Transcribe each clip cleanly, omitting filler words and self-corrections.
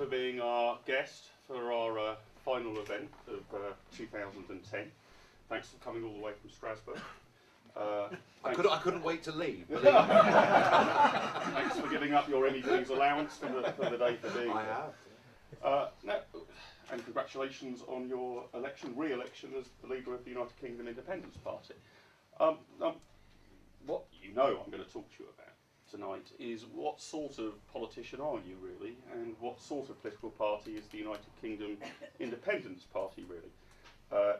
for being our guest for our final event of 2010. Thanks for coming all the way from Strasbourg. I couldn't wait to leave. Thanks for giving up your MEP's allowance for the day for being I here. have. And congratulations on your re-election as the leader of the United Kingdom Independence Party. What I'm going to talk to you about tonight is what sort of politician are you really, and what sort of political party is the United Kingdom Independence Party really?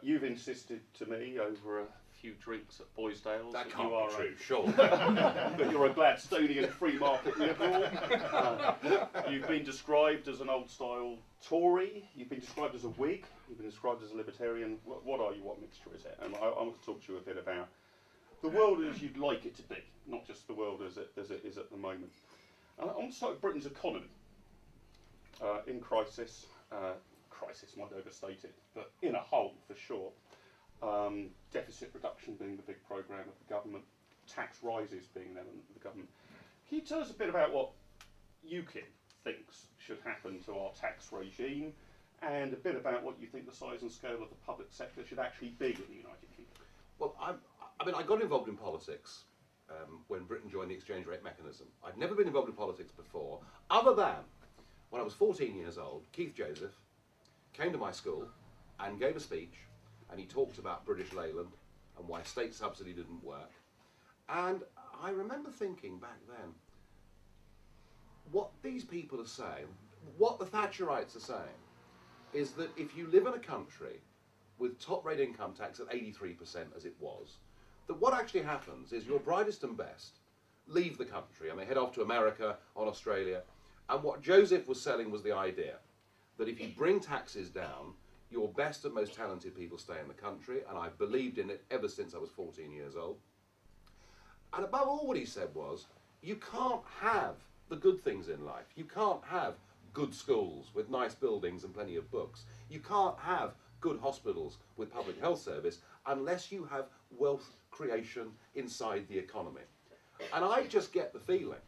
You've insisted to me over a few drinks at Boysdale's That that can't you are be true, sure. that you're a Gladstonian free market liberal. You've been described as an old style Tory, you've been described as a Whig, you've been described as a libertarian. What are you, what mixture is it? And I want to talk to you a bit about the world as you'd like it to be, not just the world as it is at the moment. I want to start with Britain's economy. In crisis, crisis might overstate it, but in a hole for sure. Deficit reduction being the big programme of the government, tax rises being an element of the government. Can you tell us a bit about what UKIP thinks should happen to our tax regime, and a bit about what you think the size and scale of the public sector should actually be in the United Kingdom? Well, I got involved in politics when Britain joined the exchange rate mechanism. I'd never been involved in politics before, other than when I was 14 years old, Keith Joseph came to my school and gave a speech, and he talked about British Leyland and why state subsidy didn't work. And I remember thinking back then, what these people are saying, what the Thatcherites are saying, is that if you live in a country with top rate income tax at 83% as it was, that what actually happens is your brightest and best leave the country and they head off to America or Australia. And what Joseph was selling was the idea that if you bring taxes down, your best and most talented people stay in the country, and I believed in it ever since I was 14 years old. And above all, what he said was, you can't have the good things in life. You can't have good schools with nice buildings and plenty of books. You can't have good hospitals with public health service unless you have wealth creation inside the economy. And I just get the feeling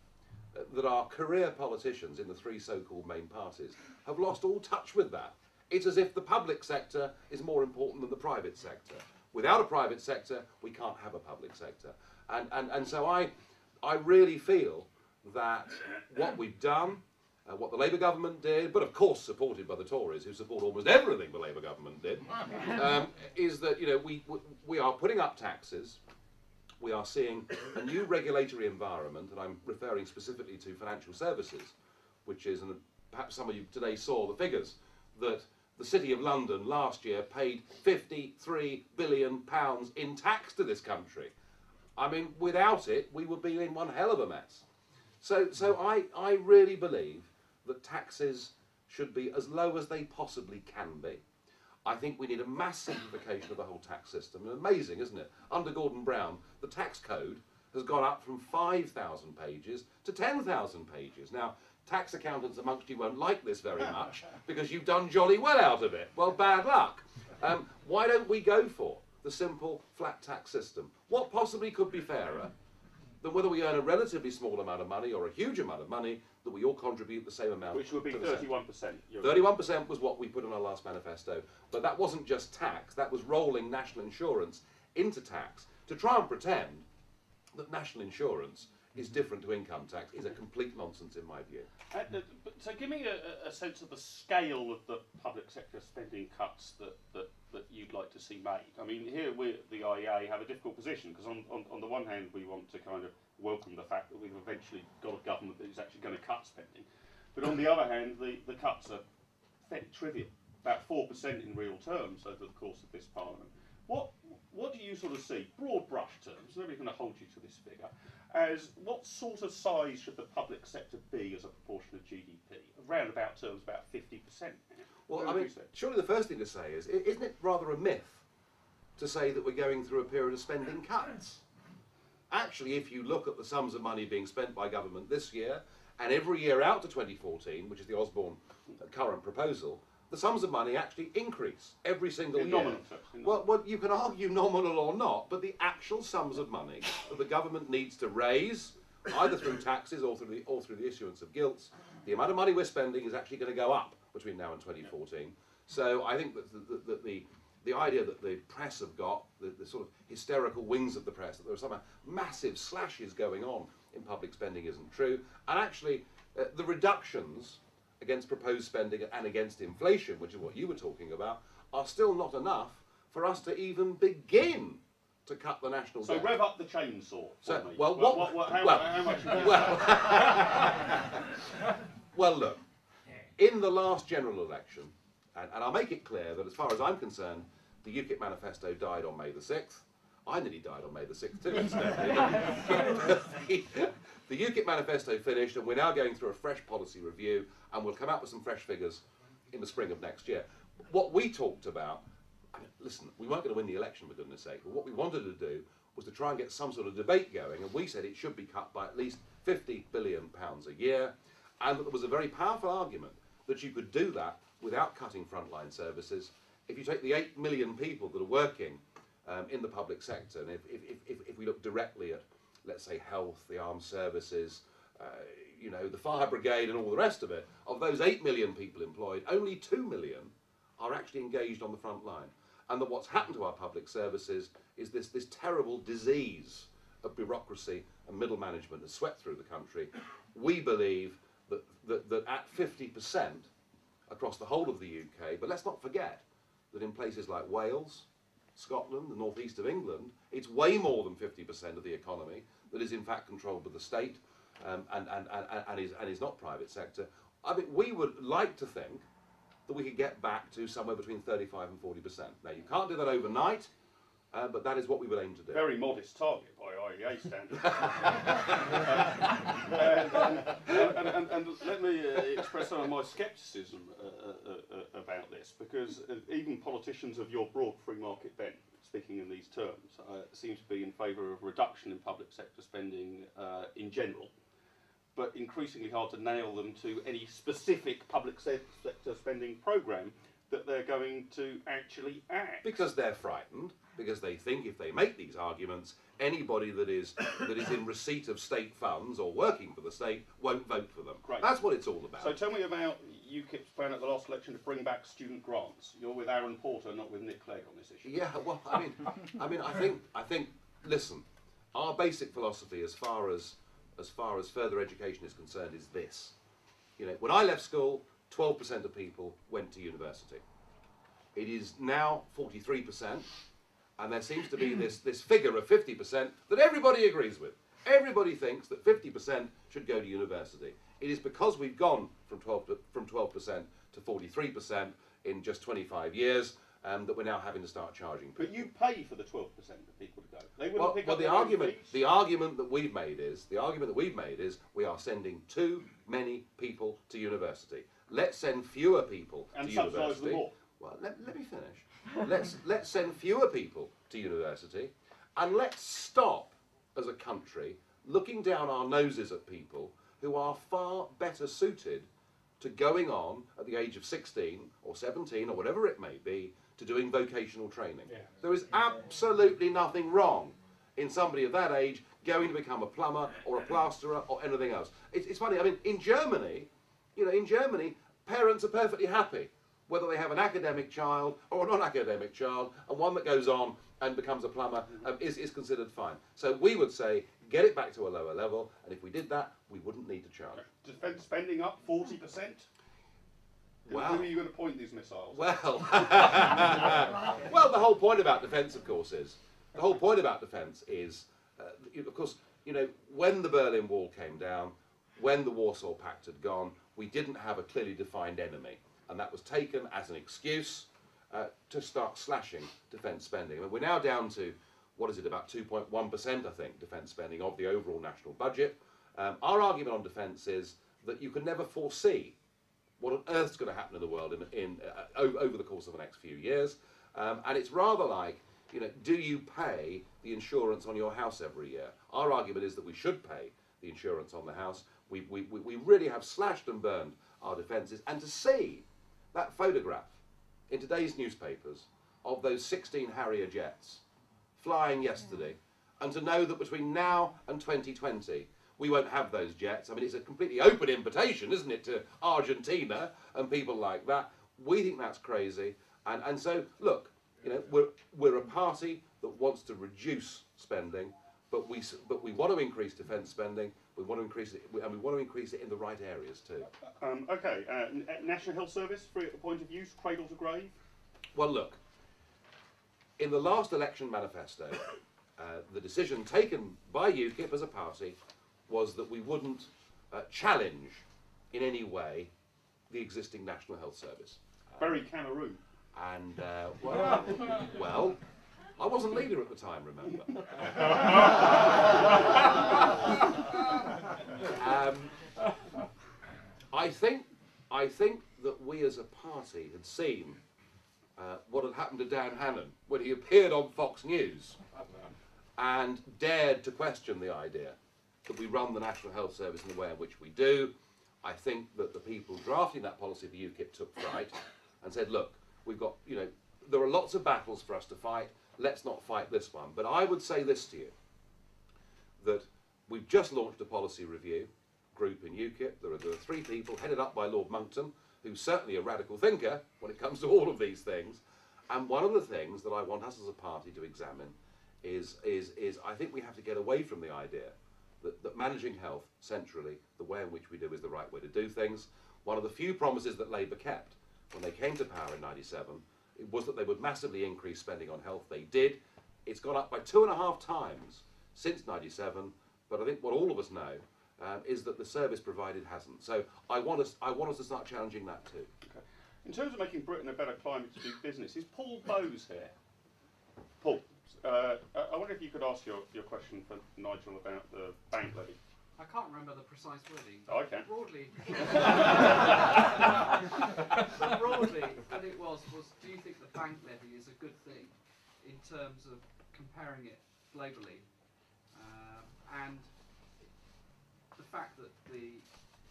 that our career politicians in the three so-called main parties have lost all touch with that. It's as if the public sector is more important than the private sector. Without a private sector, we can't have a public sector. And so I really feel that what we've done, what the Labour government did, but of course supported by the Tories, who support almost everything the Labour government did, is that we are putting up taxes. We are seeing a new regulatory environment, and I'm referring specifically to financial services, which is, and perhaps some of you today saw the figures, that the City of London last year paid £53 billion in tax to this country. I mean, without it, we would be in one hell of a mess. So I really believe that taxes should be as low as they possibly can be. I think we need a mass simplification of the whole tax system. And amazing, isn't it? Under Gordon Brown, the tax code has gone up from 5,000 pages to 10,000 pages. Now, tax accountants amongst you won't like this very much because you've done jolly well out of it. Well, bad luck. Why don't we go for the simple flat tax system? What possibly could be fairer than whether we earn a relatively small amount of money or a huge amount of money, that we all contribute the same amount? Which would be 31%. 31% was what we put in our last manifesto. But that wasn't just tax, that was rolling national insurance into tax to try and pretend that national insurance is different to income tax is a complete nonsense in my view. So give me a sense of the scale of the public sector spending cuts that you'd like to see made. I mean, here we, the IEA, have a difficult position because on the one hand we want to kind of welcome the fact that we've eventually got a government that is actually going to cut spending, but on the other hand the cuts are fairly trivial, about 4% in real terms over the course of this parliament. What do you sort of see, broad brush terms, nobody's going to hold you to this figure, as what sort of size should the public sector be as a proportion of GDP? Roundabout terms, about 50%. Well, I mean, surely the first thing to say is, isn't it rather a myth to say that we're going through a period of spending cuts? Actually, if you look at the sums of money being spent by government this year, and every year out to 2014, which is the Osborne current proposal, the sums of money actually increase every single year. Nominal. Well, you can argue nominal or not, but the actual sums of money that the government needs to raise, either through taxes or through the issuance of gilts, The amount of money we're spending is actually going to go up between now and 2014. So I think that the idea that the press have got, the sort of hysterical wings of the press, that there are some massive slashes going on in public spending isn't true. And actually, the reductions against proposed spending and against inflation, which is what you were talking about, are still not enough for us to even begin to cut the national debt. So rev up the chainsaw for me. Well, how much? Well, look, in the last general election, and I'll make it clear that as far as I'm concerned, the UKIP manifesto died on May the 6th. I nearly died on May the 6th too, incidentally. The UKIP manifesto finished, and we're now going through a fresh policy review, and we'll come out with some fresh figures in the spring of next year. What we talked about, I mean, listen, we weren't going to win the election, for goodness sake, but what we wanted to do was to try and get some sort of debate going, and we said it should be cut by at least £50 billion a year, and that there was a very powerful argument that you could do that without cutting frontline services. If you take the 8 million people that are working in the public sector, and if we look directly at, let's say, health, the armed services, you know, the fire brigade and all the rest of it, of those 8 million people employed, only 2 million are actually engaged on the front line. And that what's happened to our public services is this terrible disease of bureaucracy and middle management has swept through the country. We believe that at 50% across the whole of the UK, but let's not forget that in places like Wales, Scotland, the northeast of England, it's way more than 50% of the economy that is in fact controlled by the state and is not private sector. I mean, we would like to think that we could get back to somewhere between 35 and 40%. Now, you can't do that overnight, but that is what we will aim to do. Very modest target by IEA standards. and let me express some of my scepticism about this, because even politicians of your broad free market bent, speaking in these terms, seem to be in favour of reduction in public sector spending in general, but increasingly hard to nail them to any specific public sector spending programme that they're going to actually act. Because they're frightened, because they think if they make these arguments, anybody that is in receipt of state funds or working for the state won't vote for them. Great. That's what it's all about. So tell me about UKIP's plan at the last election to bring back student grants. You're with Aaron Porter, not with Nick Clegg on this issue. Yeah, well, I think. Listen, our basic philosophy, as far as further education is concerned, is this. You know, when I left school, 12% of people went to university. It is now 43%, and there seems to be this figure of 50% that everybody agrees with. Everybody thinks that 50% should go to university. It is because we've gone from 12% to 43% in just 25 years that we're now having to start charging people. But you pay for the 12% of people to go. They wouldn't pick up the argument that we've made is we are sending too many people to university. Let's send fewer people to university. And subsidise them more. Well, let me finish. let's send fewer people to university, and let's stop as a country looking down our noses at people who are far better suited to going on at the age of 16 or 17 or whatever it may be to doing vocational training. Yeah. There is absolutely nothing wrong in somebody of that age going to become a plumber or a plasterer or anything else. It's funny, I mean, in Germany, parents are perfectly happy whether they have an academic child or a non-academic child, and one that goes on and becomes a plumber is considered fine. So we would say, get it back to a lower level, and if we did that, we wouldn't need to charge. Defence spending up 40%? Wow. Who are you going to point these missiles? Well, well, the whole point about defence, of course, is of course, you know, when the Berlin Wall came down, when the Warsaw Pact had gone, we didn't have a clearly defined enemy, and that was taken as an excuse to start slashing defence spending. I mean, we're now down to, what is it, about 2.1%, I think, defence spending of the overall national budget. Our argument on defence is that you can never foresee what on earth's going to happen in the world over the course of the next few years. And it's rather like, you know, do you pay the insurance on your house every year? Our argument is that we should pay the insurance on the house. We really have slashed and burned our defences. And to see that photograph in today's newspapers of those 16 Harrier jets flying yesterday, and to know that between now and 2020, we won't have those jets. I mean, it's a completely open invitation, isn't it, to Argentina and people like that. We think that's crazy. And so, look, you know, we're a party that wants to reduce spending, but we want to increase defence spending. We want to increase it, and we want to increase it in the right areas too. Okay, National Health Service, free at the point of use, cradle to grave? Well, look, in the last election manifesto, the decision taken by UKIP as a party was that we wouldn't challenge in any way the existing National Health Service. Very Cameroon. And, well, I wasn't leader at the time, remember. I think that we as a party had seen what had happened to Dan Hannan when he appeared on Fox News and dared to question the idea that we run the National Health Service in the way in which we do. I think that the people drafting that policy for UKIP took fright and said, look, we've got, you know, there are lots of battles for us to fight, let's not fight this one. But I would say this to you, that we've just launched a policy review group in UKIP. There are 3 people headed up by Lord Monckton, who's certainly a radical thinker when it comes to all of these things. And one of the things that I want us as a party to examine is I think we have to get away from the idea that managing health centrally, the way in which we do, is the right way to do things. One of the few promises that Labour kept when they came to power in '97, it was that they would massively increase spending on health. They did. It's gone up by 2.5 times since '97, but I think what all of us know is that the service provided hasn't. So I want us to start challenging that too. Okay. In terms of making Britain a better climate to do business, is Paul Bowes here? Paul, I wonder if you could ask your question for Nigel about the bank levy. I can't remember the precise wording. Oh, I can. Broadly, broadly, what it was, do you think the bank levy is a good thing in terms of comparing it globally? And the fact that the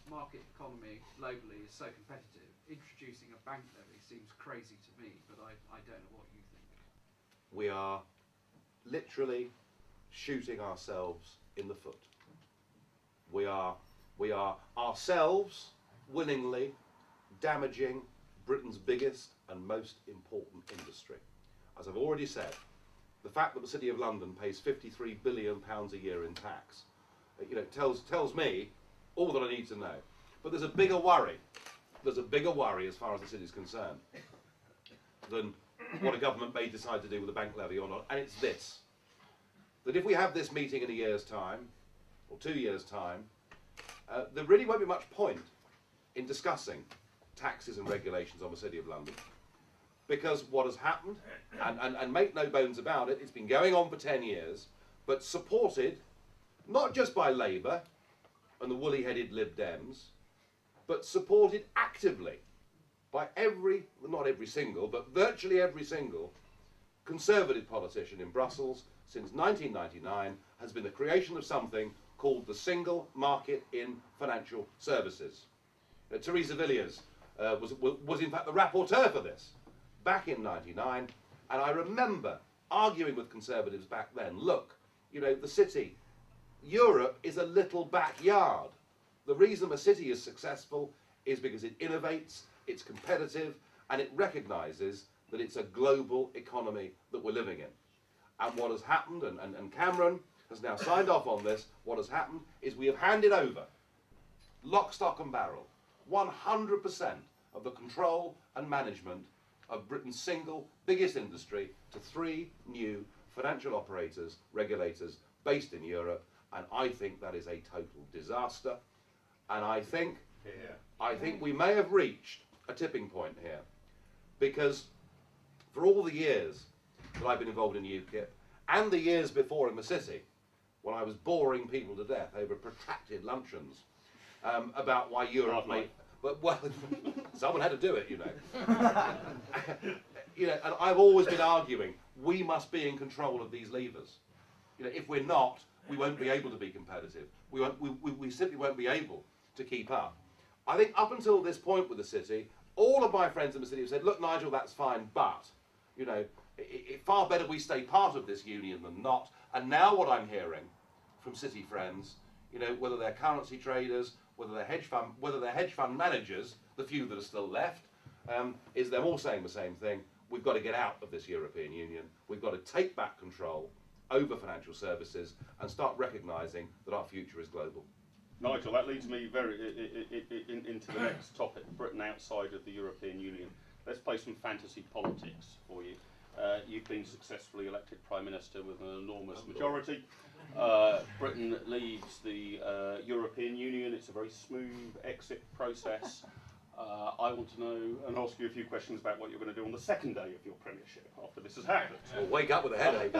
market economy globally is so competitive, introducing a bank levy seems crazy to me, but I don't know what you think. We are literally shooting ourselves in the foot. We are ourselves willingly damaging Britain's biggest and most important industry. As I've already said, the fact that the City of London pays £53 billion a year in tax, you know, tells me all that I need to know. But there's a bigger worry. There's a bigger worry as far as the city is concerned than what a government may decide to do with a bank levy or not, and it's this: that if we have this meeting in a year's time, or 2 years' time, there really won't be much point in discussing taxes and regulations on the City of London. Because what has happened, and make no bones about it, it's been going on for 10 years, but supported not just by Labour and the woolly-headed Lib Dems, but supported actively by not every single, but virtually every single Conservative politician in Brussels since 1999, has been the creation of something called the single market in financial services. Theresa Villiers was in fact the rapporteur for this back in '99, and I remember arguing with Conservatives back then, look, you know, the city, Europe is a little backyard. The reason the city is successful is because it innovates, it's competitive, and it recognises that it's a global economy that we're living in. And what has happened, and Cameron has now signed off on this, what has happened is we have handed over, lock, stock and barrel, 100% of the control and management of Britain's single biggest industry to 3 new financial operators, regulators, based in Europe, and I think that is a total disaster. And I think we may have reached a tipping point here, because for all the years that I've been involved in UKIP, and the years before in the city, when I was boring people to death over protracted luncheons about why Europe may... Well, someone had to do it, you know. You know, and I've always been arguing, we must be in control of these levers. You know, if we're not, we won't be able to be competitive. We simply won't be able to keep up. I think up until this point with the city, all of my friends in the city have said, look, Nigel, that's fine, but, you know, far better we stay part of this union than not. And now what I'm hearing from city friends you know, whether they're currency traders, whether they're hedge fund managers, the few that are still left, is them all saying the same thing. We've got to get out of this European Union. We've got to take back control over financial services and start recognising that our future is global. Nigel, that leads me into the next topic, Britain outside of the European Union. Let's play some fantasy politics for you. You've been successfully elected Prime Minister with an enormous majority. Britain leaves the European Union. It's a very smooth exit process. I want to know and ask you a few questions about what you're going to do on the second day of your premiership after this has happened. Well, wake up with a headache.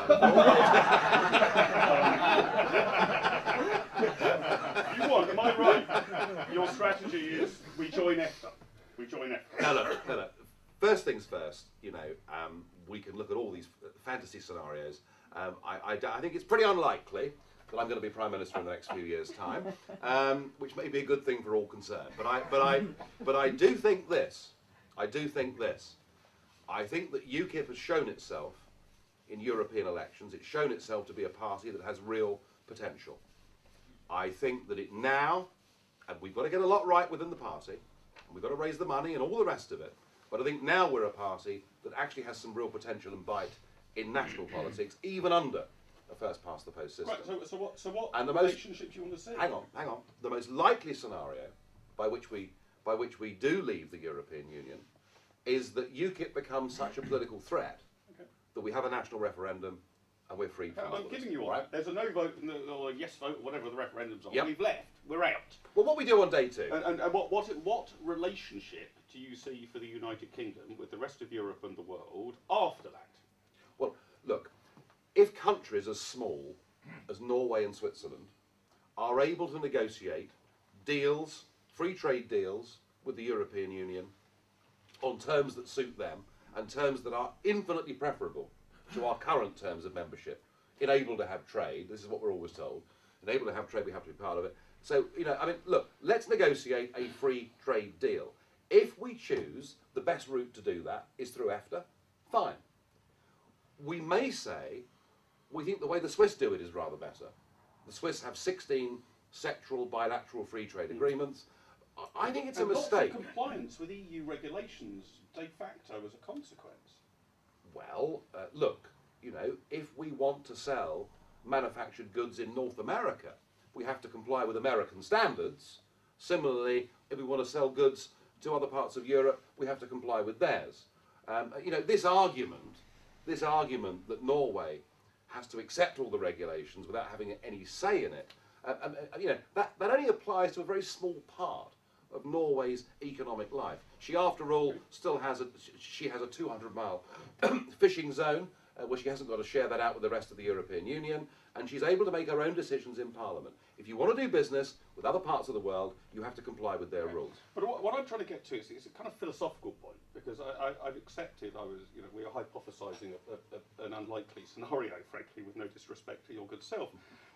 You want, am I right? Your strategy is we join EFTA. We join EFTA. No. First things first, you know, we can look at all these fantasy scenarios. I think it's pretty unlikely that I'm going to be Prime Minister in the next few years' time, which may be a good thing for all concerned. But I do think this. I think that UKIP has shown itself in European elections. It's shown itself to be a party that has real potential. I think that it now, and we've got to get a lot right within the party, and we've got to raise the money and all the rest of it, but I think now we're a party that actually has some real potential and bite in national politics, even under a first-past-the-post system. Right, so what and the relationship do you want to see? Hang on. The most likely scenario by which we do leave the European Union is that UKIP becomes such a political threat that we have a national referendum and we're free from I'm giving you one. right? There's a no vote or a yes vote, or whatever the referendum's on. Yep. We've left. We're out. Well, what we do on day two. And what relationship do you see for the United Kingdom with the rest of Europe and the world after that? Well, look, if countries as small as Norway and Switzerland are able to negotiate deals, free trade deals with the European Union on terms that suit them and terms that are infinitely preferable to our current terms of membership, enable to have trade, this is what we're always told, enable to have trade, we have to be part of it. So, you know, I mean, look, let's negotiate a free trade deal. If we choose the best route to do that is through EFTA, fine. We may say we think the way the Swiss do it is rather better. The Swiss have 16 sectoral bilateral free trade agreements. I think it's a mistake. Lots of compliance with EU regulations de facto as a consequence. Well, look, you know, if we want to sell manufactured goods in North America, we have to comply with American standards. Similarly, if we want to sell goods to other parts of Europe, we have to comply with theirs. You know, this argument that Norway has to accept all the regulations without having any say in it, you know, that only applies to a very small part of Norway's economic life. She, after all, still has a 200-mile fishing zone where she hasn't got to share that out with the rest of the European Union, and she's able to make her own decisions in Parliament. If you want to do business with other parts of the world, you have to comply with their rules. But what I'm trying to get to is a kind of philosophical point, because I've accepted, we are hypothesising an unlikely scenario, frankly, with no disrespect to your good self.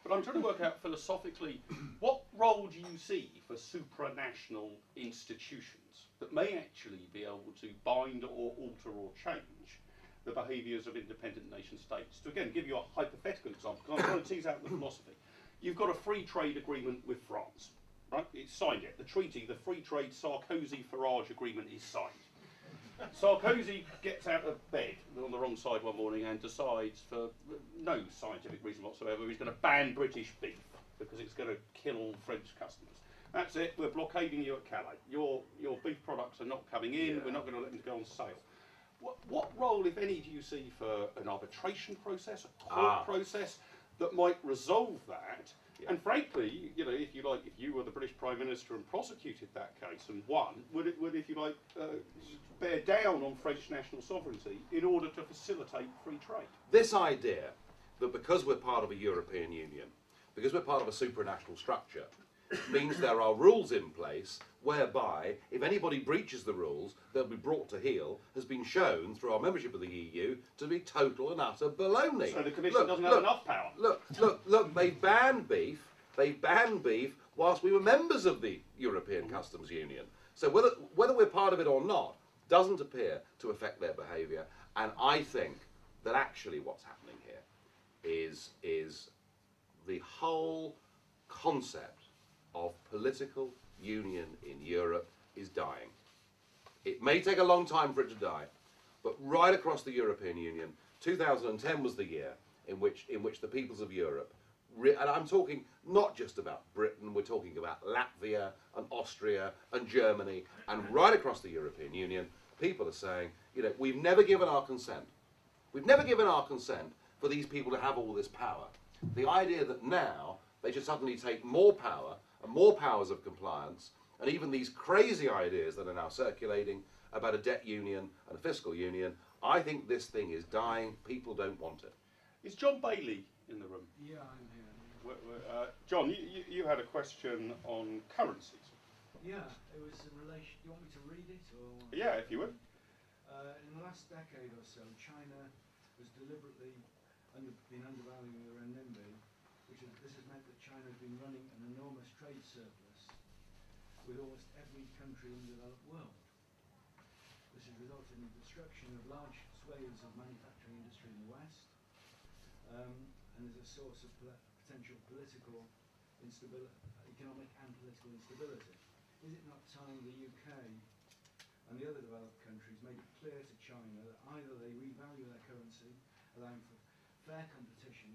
But I'm trying to work out philosophically, what role do you see for supranational institutions that may actually be able to bind or alter or change the behaviours of independent nation states? To again give you a hypothetical example, because I'm trying to tease out the philosophy. You've got a free trade agreement with France, right? It's signed it. The treaty, the free trade Sarkozy-Farage agreement is signed. Sarkozy gets out of bed on the wrong side one morning and decides, for no scientific reason whatsoever, he's going to ban British beef because it's going to kill French customers. That's it. We're blockading you at Calais. Your beef products are not coming in. Yeah. We're not going to let them go on sale. What role, if any, do you see for an arbitration process, a court process that might resolve that? Yeah. And frankly, you know, if you were the British Prime Minister and prosecuted that case and won, would if you like, bear down on French national sovereignty in order to facilitate free trade? This idea that because we're part of a European Union, because we're part of a supranational structure, means there are rules in place whereby if anybody breaches the rules, they'll be brought to heel, has been shown through our membership of the EU to be total and utter baloney. So the Commission doesn't have enough power. Look, they banned beef whilst we were members of the European Customs Union. So whether we're part of it or not doesn't appear to affect their behaviour. And I think that actually what's happening here is the whole concept of political union in Europe is dying. It may take a long time for it to die, but right across the European Union, 2010 was the year in which the peoples of Europe, and I'm talking not just about Britain, we're talking about Latvia and Austria and Germany, and right across the European Union, people are saying, you know, we've never given our consent. We've never given our consent for these people to have all this power. The idea that now they should suddenly take more power and more powers of compliance, and even these crazy ideas that are now circulating about a debt union and a fiscal union, I think this thing is dying. People don't want it. Is John Bailey in the room? Yeah, I'm here. John, you had a question on currencies. Yeah, it was in relation. Do you want me to read it, or? Yeah, if you would. In the last decade or so, China has deliberately been undervaluing the renminbi, this has meant that China has been running an enormous trade surplus with almost every country in the developed world. This has resulted in the destruction of large swathes of manufacturing industry in the West, and is a source of potential political instability, economic and political instability. Is it not time the UK and the other developed countries made it clear to China that either they revalue their currency, allowing for fair competition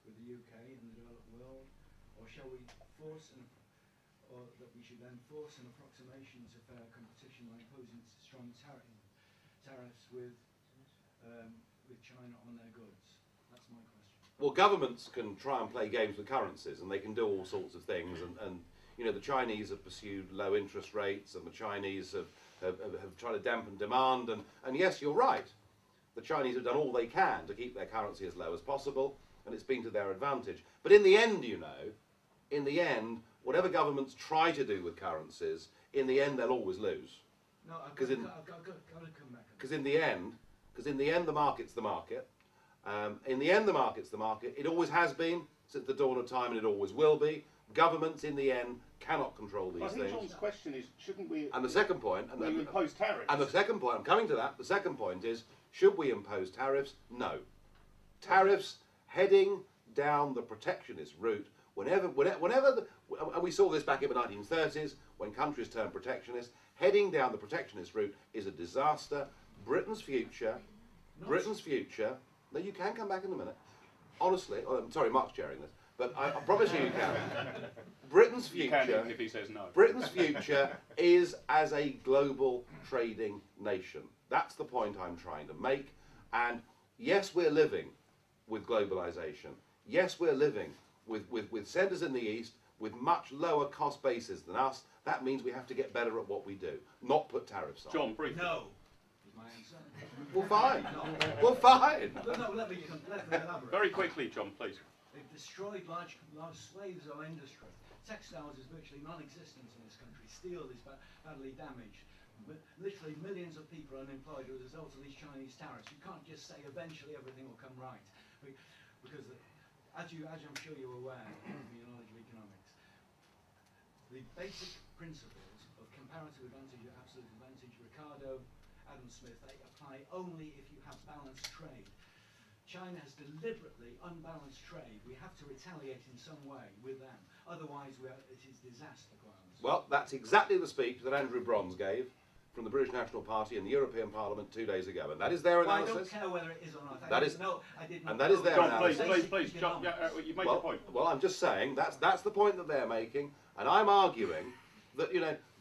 with the UK and the developed world, or shall we force or that we should then force an approximation to fair competition by imposing strong tariffs with China on their goods? That's my question. Well, governments can try and play games with currencies, and they can do all sorts of things. And you know, the Chinese have pursued low interest rates, and the Chinese have tried to dampen demand. And yes, you're right. The Chinese have done all they can to keep their currency as low as possible, and it's been to their advantage. But in the end, you know, in the end, whatever governments try to do with currencies, in the end, they'll always lose. No, I've got to come back. Because in the end, the market's the market. In the end, the market's the market. It always has been since the dawn of time, and it always will be. Governments, in the end, cannot control these I think things. John's question is, shouldn't we? And the second point, will you impose tariffs? And the second point, I'm coming to that. The second point is, should we impose tariffs? No. Tariffs heading down the protectionist route. Whenever and we saw this back in the 1930s when countries turned protectionist. Heading down the protectionist route is a disaster. Britain's future. No, you can come back in a minute. Honestly, I'm sorry, Mark's chairing this, but I promise you can. Britain's future. You can if he says no. Britain's future is as a global trading nation. That's the point I'm trying to make. And yes, we're living with globalization. Yes, we're living with centres in the East with much lower cost bases than us. That means we have to get better at what we do, not put tariffs on. John, briefly. No. My answer. Well, fine. Well, fine. No, let me elaborate. Very quickly, John, please. They've destroyed large swathes of industry. Textiles is virtually non-existent in this country. Steel is badly damaged. Literally millions of people are unemployed as a result of these Chinese tariffs. You can't just say eventually everything will come right, because as I'm sure you're aware from your knowledge of economics, the basic principles of comparative advantage or absolute advantage, Ricardo, Adam Smith, they apply only if you have balanced trade. China has deliberately unbalanced trade. We have to retaliate in some way with them. Otherwise, it is disaster grounds. Well, that's exactly the speech that Andrew Brons gave from the British National Party in the European Parliament 2 days ago, and that is their analysis. I don't care whether it is or not. That is, I did not. And that is their John, analysis. please, John, you make your point. Well, I'm just saying that's the point that they're making, and I'm arguing that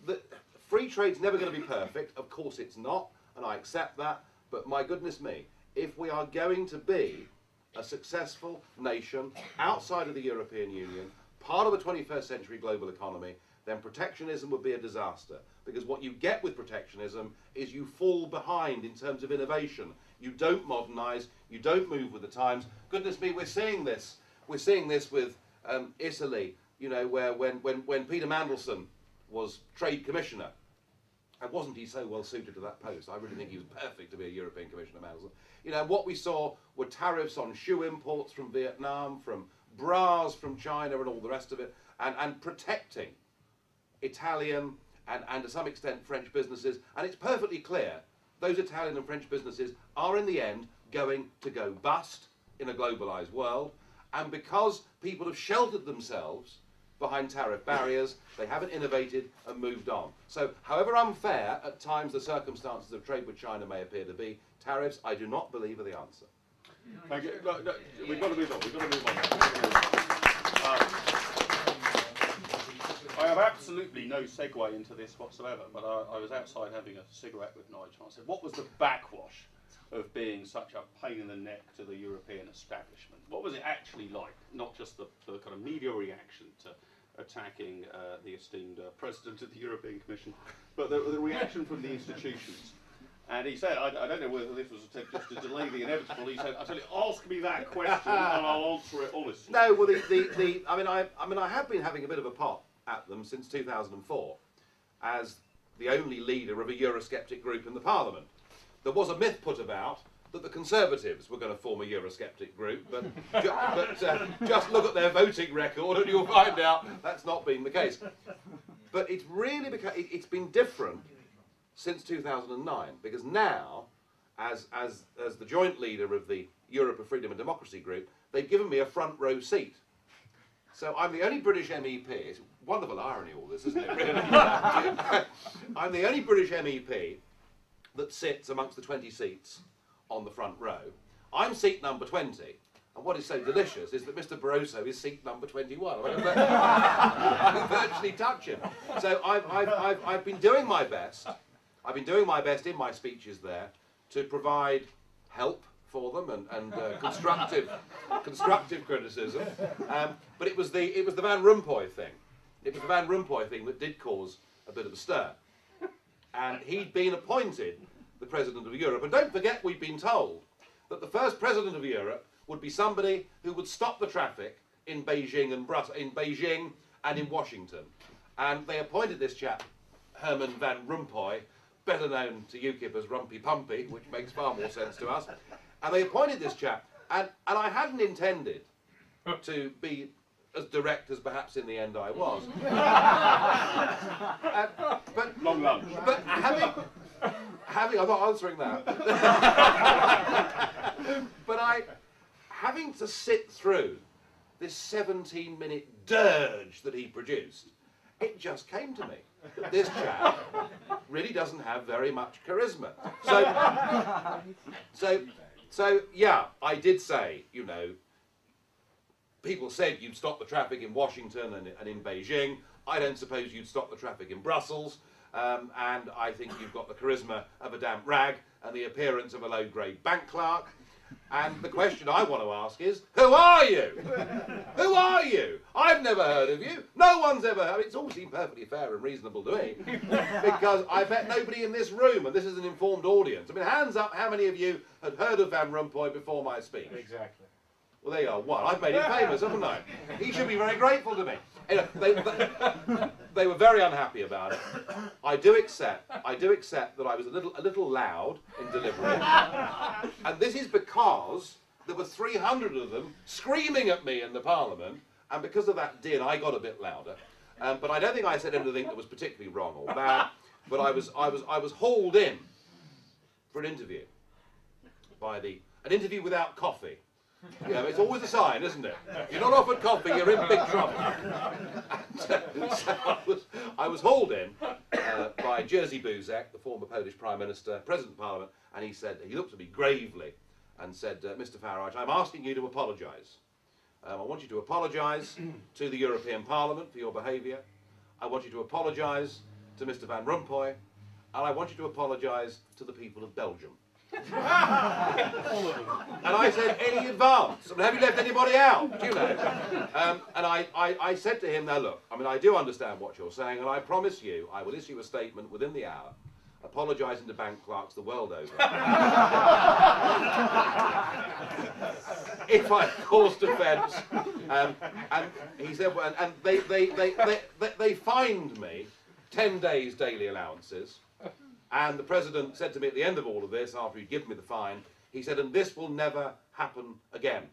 that free trade's never going to be perfect. Of course, it's not, and I accept that. But my goodness me, if we are going to be a successful nation outside of the European Union, part of the 21st century global economy, then protectionism would be a disaster. Because what you get with protectionism is you fall behind in terms of innovation. You don't modernise, you don't move with the times. Goodness me, we're seeing this. We're seeing this with Italy, where when Peter Mandelson was Trade Commissioner, and wasn't he so well suited to that post? I really think he was perfect to be a European Commissioner, Mandelson. What we saw were tariffs on shoe imports from Vietnam, from bras from China and all the rest of it, and protecting Italian and to some extent French businesses. And it's perfectly clear those Italian and French businesses are in the end going to go bust in a globalised world. And because people have sheltered themselves behind tariff barriers. They haven't innovated and moved on. So, however unfair at times the circumstances of trade with China may appear to be, tariffs, I do not believe, are the answer. Thank you. No, we've got to move on. We've got to move on. I have absolutely no segue into this whatsoever, but I was outside having a cigarette with Nigel. I said, what was the backwash of being such a pain in the neck to the European establishment? What was it actually like? Not just the kind of media reaction to attacking the esteemed President of the European Commission, but the reaction from the institutions. And he said, I don't know whether this was just to delay the inevitable, he said, I tell you, ask me that question and I'll answer it honestly. No, well, I mean, I have been having a bit of a pot at them since 2004 as the only leader of a Eurosceptic group in the Parliament. There was a myth put about that the Conservatives were going to form a Eurosceptic group, but just look at their voting record and you'll find out that's not been the case. But it's really it's been different since 2009, because now, as the joint leader of the Europe of Freedom and Democracy group, they've given me a front row seat. So I'm the only British MEP. It's wonderful irony, all this, isn't it, really? I'm the only British MEP that sits amongst the 20 seats on the front row. I'm seat number 20, and what is so delicious is that Mr. Barroso is seat number 21. I virtually touch him. So I've been doing my best. I've been doing my best in my speeches there to provide help for them and constructive criticism. But it was the Van Rompuy thing. It was the Van Rompuy thing that did cause a bit of a stir. And he'd been appointed the President of Europe. And don't forget, we've been told that the first President of Europe would be somebody who would stop the traffic in Beijing and in Washington. And they appointed this chap, Herman Van Rompuy, better known to UKIP as Rumpy Pumpy, which makes far more sense to us. And they appointed this chap, and I hadn't intended to be as direct as perhaps in the end I was. But long lunch. But having, I'm not answering that. But having to sit through this 17-minute dirge that he produced, it just came to me that this chap really doesn't have very much charisma. So yeah, I did say, you know, people said you'd stop the traffic in Washington and in Beijing. I don't suppose you'd stop the traffic in Brussels. And I think you've got the charisma of a damp rag and the appearance of a low-grade bank clerk. And the question I want to ask is, who are you? Who are you? I've never heard of you. No one's ever heard. It's all seemed perfectly fair and reasonable to me. Because I bet nobody in this room, and this is an informed audience. I mean, hands up, how many of you had heard of Van Rompuy before my speech? Exactly. Well, there you are. One. I've made him famous, haven't I? He should be very grateful to me. Anyway, they were very unhappy about it. I do accept that I was a little loud in delivery, and this is because there were 300 of them screaming at me in the Parliament, and because of that din, I got a bit louder. But I don't think I said anything that was particularly wrong or bad. But I was hauled in for an interview by an interview without coffee. Yeah, it's always a sign, isn't it? If you're not offered coffee, you're in big trouble. So I was hauled in by Jerzy Buzek, the former Polish Prime Minister, President of Parliament, and he looked at me gravely and said, Mr. Farage, I'm asking you to apologise. I want you to apologise to the European Parliament for your behaviour. I want you to apologise to Mr. Van Rompuy, and I want you to apologise to the people of Belgium. And I said, any advance? I mean, have you left anybody out? Do you know? And I said to him, now look, I mean, I do understand what you're saying, and I promise you I will issue a statement within the hour apologising to bank clerks the world over if I've caused offence. And he said, well, and they fined me 10 days daily allowances. And the President said to me at the end of all of this, after he'd given me the fine, he said, and this will never happen again.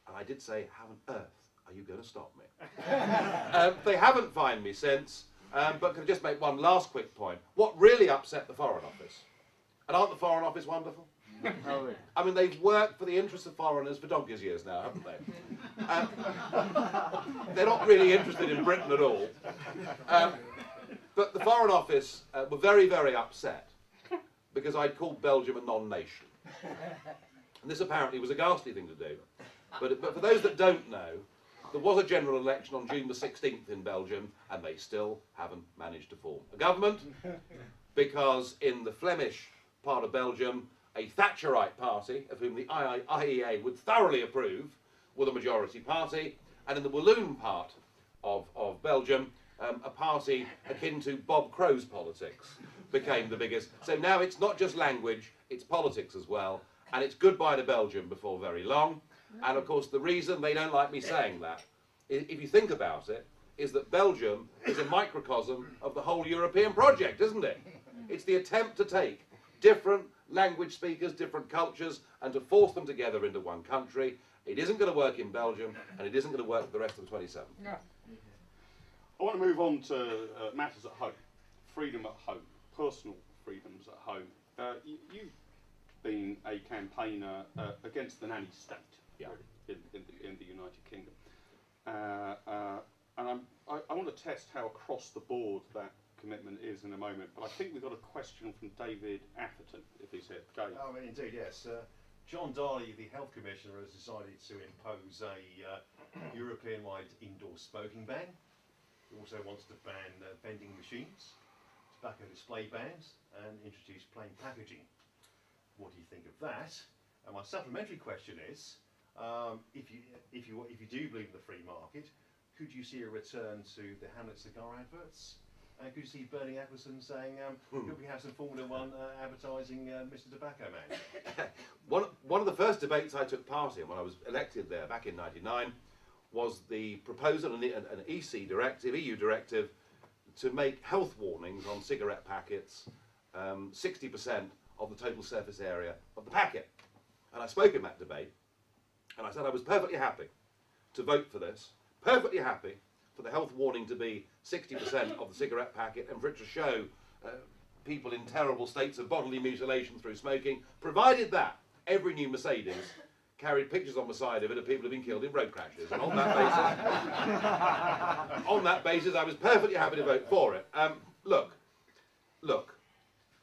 And I did say, how on earth are you going to stop me? They haven't fined me since, but can I just make one last quick point? What really upset the Foreign Office, and aren't the Foreign Office wonderful? I mean, they've worked for the interests of foreigners for donkey's years now, haven't they? They're not really interested in Britain at all. But the Foreign Office were very, very upset because I'd called Belgium a non-nation. And this apparently was a ghastly thing to do. But for those that don't know, there was a general election on June the 16th in Belgium, and they still haven't managed to form a government, because in the Flemish part of Belgium, a Thatcherite party, of whom the IEA would thoroughly approve, were the majority party, and in the Walloon part of Belgium, a party akin to Bob Crow's politics became the biggest. So now it's not just language, it's politics as well, and it's goodbye to Belgium before very long. And of course the reason they don't like me saying that, if you think about it, is that Belgium is a microcosm of the whole European project, isn't it? It's the attempt to take different language speakers, different cultures, and to force them together into one country. It isn't going to work in Belgium, and it isn't going to work for the rest of the 27. I want to move on to matters at home, freedom at home, personal freedoms at home. You've been a campaigner against the nanny state, Yeah. really, in the United Kingdom. And I want to test how across the board that commitment is in a moment, but I think we've got a question from David Atherton, if he's here. Dave. Oh, indeed, yes. John Darley, the Health Commissioner, has decided to impose a European-wide indoor smoking ban. He also wants to ban vending machines, tobacco display bans, and introduce plain packaging. What do you think of that? And my supplementary question is, if you do believe in the free market, could you see a return to the Hamlet cigar adverts? And could you see Bernie Ecclestone saying, could we have some Formula One advertising Mr. Tobacco Man? One of the first debates I took part in when I was elected there back in '99 was the proposal, an EC directive, EU directive, to make health warnings on cigarette packets 60% of the total surface area of the packet. And I spoke in that debate, and I said I was perfectly happy to vote for this, perfectly happy for the health warning to be 60% of the cigarette packet, and for it to show people in terrible states of bodily mutilation through smoking, provided that every new Mercedes carried pictures on the side of it of people who have been killed in road crashes. And on that basis, I was perfectly happy to vote for it. Look,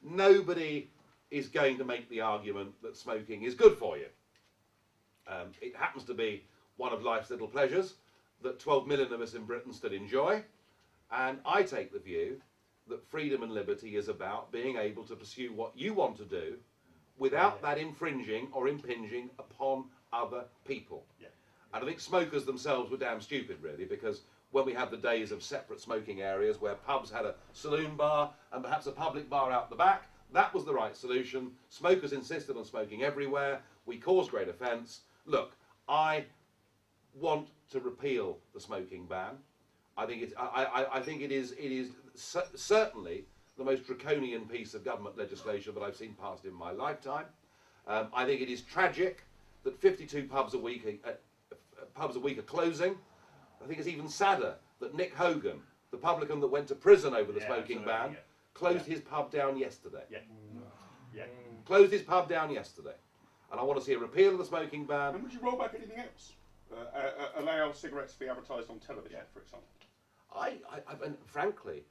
nobody is going to make the argument that smoking is good for you. It happens to be one of life's little pleasures that 12 million of us in Britain still enjoy, and I take the view that freedom and liberty is about being able to pursue what you want to do without that infringing or impinging upon other people. Yeah. And I think smokers themselves were damn stupid, really, because when we had the days of separate smoking areas where pubs had a saloon bar and perhaps a public bar out the back, that was the right solution. Smokers insisted on smoking everywhere. We caused great offence. Look, I want to repeal the smoking ban. I think it is certainly the most draconian piece of government legislation that I've seen passed in my lifetime. I think it is tragic that 52 pubs a week are closing. I think it's even sadder that Nick Hogan, the publican that went to prison over the smoking ban, closed his pub down yesterday. Closed his pub down yesterday. And I want to see a repeal of the smoking ban. And would you roll back anything else? Allow cigarettes to be advertised on television, for example? And frankly,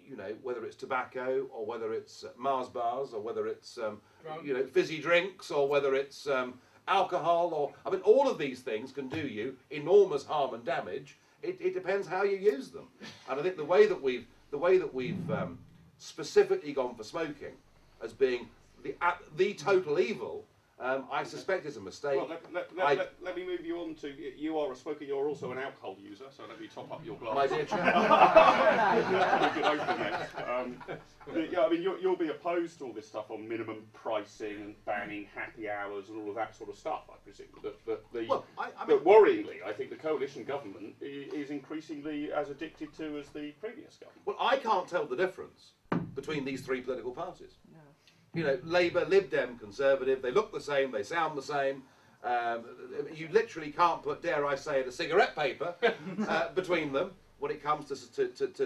you know, whether it's tobacco or whether it's Mars bars or whether it's you know, fizzy drinks or whether it's alcohol, or I mean, all of these things can do you enormous harm and damage. It depends how you use them. And I think the way that we've specifically gone for smoking as being the total evil, I suspect is a mistake. Well, let me move you on to, you are a smoker, you're also an alcohol user, so let me top up your glass. My dear chap. We could open that. Yeah, I mean, you'll be opposed to all this stuff on minimum pricing and banning happy hours and all of that sort of stuff, I presume. But worryingly, I think the coalition government is increasingly as addicted to as the previous government. Well, I can't tell the difference between these three political parties. You know, Labour, Lib Dem, Conservative, they look the same, they sound the same. You literally can't put, dare I say it, a cigarette paper between them when it comes to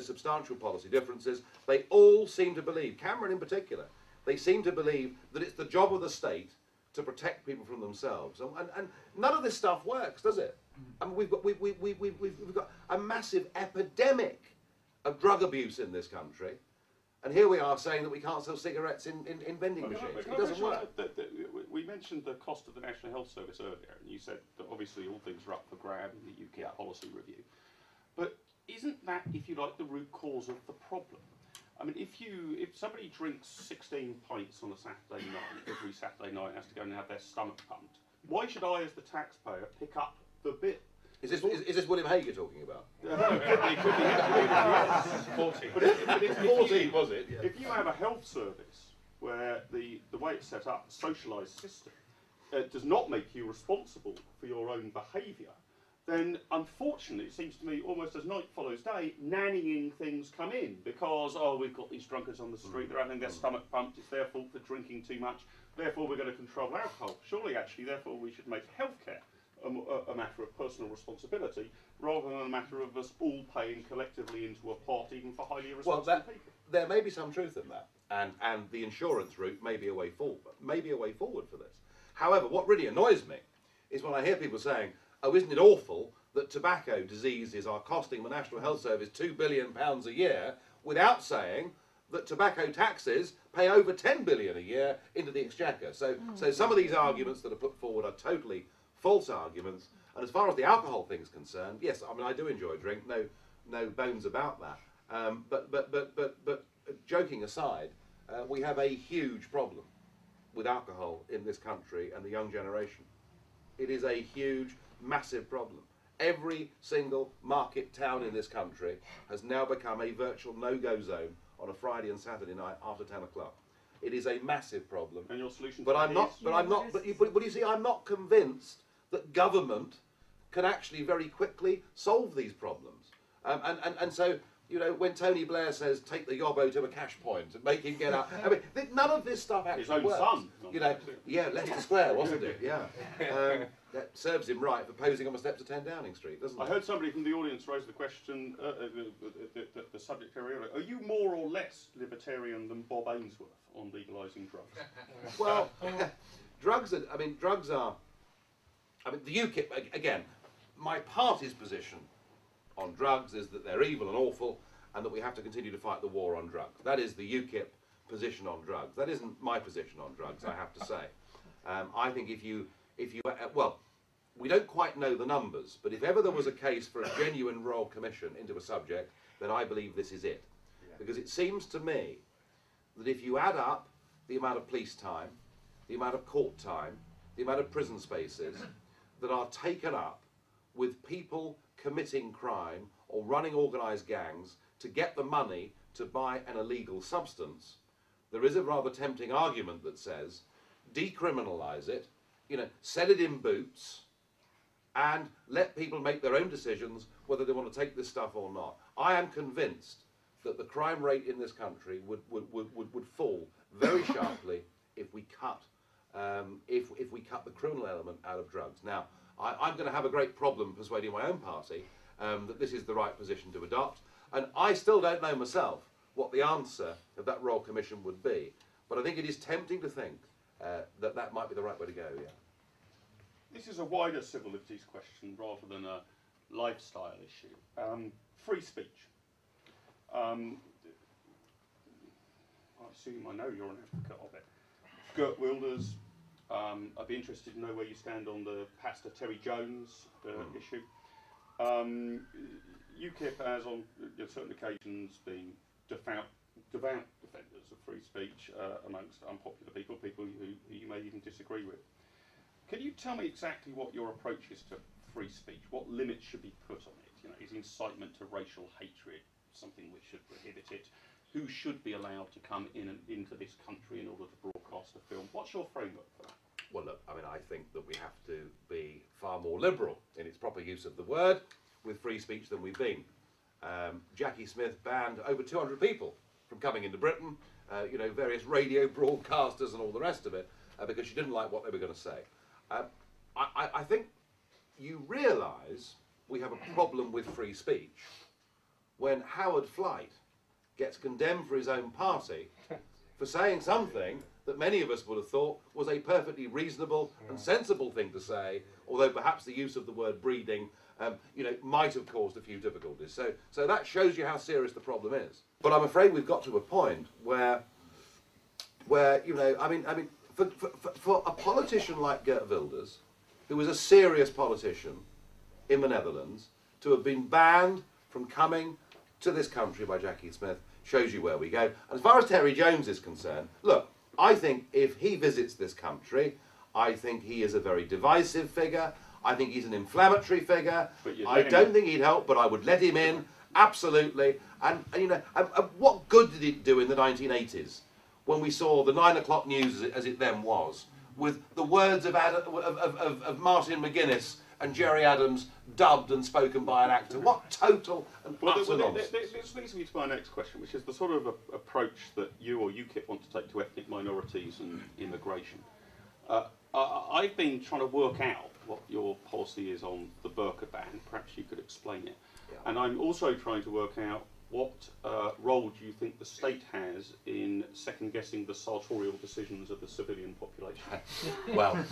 substantial policy differences. They all seem to believe, Cameron in particular, They seem to believe that it's the job of the state to protect people from themselves, and none of this stuff works, does it? I mean, we've got a massive epidemic of drug abuse in this country, and here we are saying that we can't sell cigarettes in vending machines. It doesn't work. We mentioned the cost of the National Health Service earlier, and you said that obviously all things are up for grab in the UKIP policy review. But isn't that, if you like, the root cause of the problem? I mean, if somebody drinks 16 pints on a Saturday night, every Saturday night has to go and have their stomach pumped, why should I, as the taxpayer, pick up the bit? Is this William Hague you're talking about? No, it could be. Yes. 14. But if 14, was it? Yeah. If you have a health service where the way it's set up, a socialised system, does not make you responsible for your own behaviour, then unfortunately it seems to me almost as night follows day, nannying things come in because, oh, we've got these drunkards on the street, they're having their stomach pumped, it's their fault for drinking too much, therefore we're going to control alcohol. Surely actually therefore we should make healthcare a matter of personal responsibility rather than a matter of us all paying collectively into a pot even for highly responsible people. There may be some truth in that, and the insurance route may be a way forward, for this. However, what really annoys me is when I hear people saying, oh, isn't it awful that tobacco diseases are costing the National Health Service £2 billion a year, without saying that tobacco taxes pay over £10 billion a year into the exchequer. So some of these arguments that are put forward are totally false arguments. And as far as the alcohol thing's concerned, yes, I mean, I do enjoy a drink, no bones about that. But joking aside, we have a huge problem with alcohol in this country and the young generation. It is a huge, massive problem. Every single market town in this country has now become a virtual no-go zone on a Friday and Saturday night after 10 o'clock. It is a massive problem. And your solution? But you see, I'm not convinced that government can actually very quickly solve these problems. And so, you know, when Tony Blair says take the yobbo to a cash point and make him get out, I mean, none of this stuff actually His own works. son. You know, yeah, Leicester Square, wasn't it? Yeah. That serves him right for posing on the steps of 10 Downing Street, doesn't it? I heard somebody from the audience raise the question, the subject area. Are you more or less libertarian than Bob Ainsworth on legalising drugs? Well, drugs are, the UKIP, again, my party's position on drugs is that they're evil and awful and that we have to continue to fight the war on drugs. That is the UKIP position on drugs. That isn't my position on drugs, I have to say. I think if you, well, we don't quite know the numbers, but if ever there was a case for a genuine royal commission into a subject, then I believe this is it. Yeah. Because it seems to me that if you add up the amount of police time, the amount of court time, the amount of prison spaces that are taken up with people committing crime or running organised gangs to get the money to buy an illegal substance, there is a rather tempting argument that says, decriminalise it, you know, sell it in boots, and let people make their own decisions whether they want to take this stuff or not. I am convinced that the crime rate in this country would fall very sharply if we cut the criminal element out of drugs. Now, I'm going to have a great problem persuading my own party that this is the right position to adopt, and I still don't know myself what the answer of that Royal Commission would be, but I think it is tempting to think that that might be the right way to go, yeah. This is a wider civil liberties question rather than a lifestyle issue. Free speech. I assume I know you're an advocate of it. Gert Wilders, I'd be interested to know where you stand on the Pastor Terry Jones issue. UKIP has on certain occasions been devout defenders of free speech amongst unpopular people who you may even disagree with. Can you tell me exactly what your approach is to free speech? What limits should be put on it? You know, is incitement to racial hatred something which should prohibit it? Who should be allowed to come in and into this country in order to broadcast a film? What's your framework for that? Well, look, I mean, I think that we have to be far more liberal in its proper use of the word with free speech than we've been. Jackie Smith banned over 200 people from coming into Britain, you know, various radio broadcasters and all the rest of it, because she didn't like what they were going to say. I think you realise we have a problem with free speech when Howard Flight gets condemned for his own party for saying something that many of us would have thought was a perfectly reasonable and sensible thing to say, although perhaps the use of the word breeding might have caused a few difficulties. So that shows you how serious the problem is. But I'm afraid we've got to a point where for a politician like Geert Wilders, who was a serious politician in the Netherlands, to have been banned from coming to this country by Jackie Smith shows you where we go. And as far as Terry Jones is concerned, look, I think if he visits this country, I think he is a very divisive figure. I think he's an inflammatory figure. I don't think he'd help, but I would let him in, absolutely. And what good did it do in the 1980s when we saw the 9 o'clock news as it then was, with the words of Martin McGuinness and Jerry Adams dubbed and spoken by an actor? What total and utter nonsense. This leads me to my next question, which is the sort of approach that you or UKIP want to take to ethnic minorities and immigration. I've been trying to work out what your policy is on the burqa ban. Perhaps you could explain it. Yeah. And I'm also trying to work out what role do you think the state has in second-guessing the sartorial decisions of the civilian population? Well,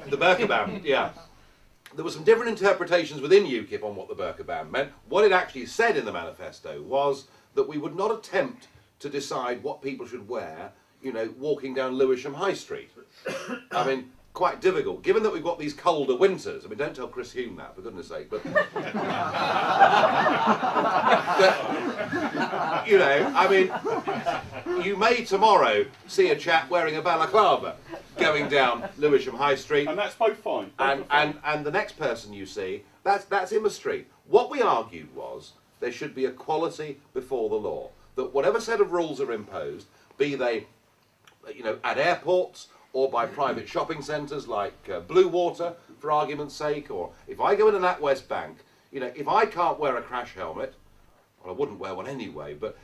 the burqa ban, yeah. There were some different interpretations within UKIP on what the burqa ban meant. What it actually said in the manifesto was that we would not attempt to decide what people should wear, walking down Lewisham High Street. I mean, quite difficult, given that we've got these colder winters. I mean, don't tell Chris Hume that, for goodness sake, but... you may tomorrow see a chap wearing a balaclava going down Lewisham High Street. And that's both fine. And the next person you see, that's Immer Street. What we argued was there should be equality before the law. That whatever set of rules are imposed, be they, at airports or by private shopping centres like Blue Water, for argument's sake, or if I go in an NatWest Bank, if I can't wear a crash helmet, well, I wouldn't wear one anyway, but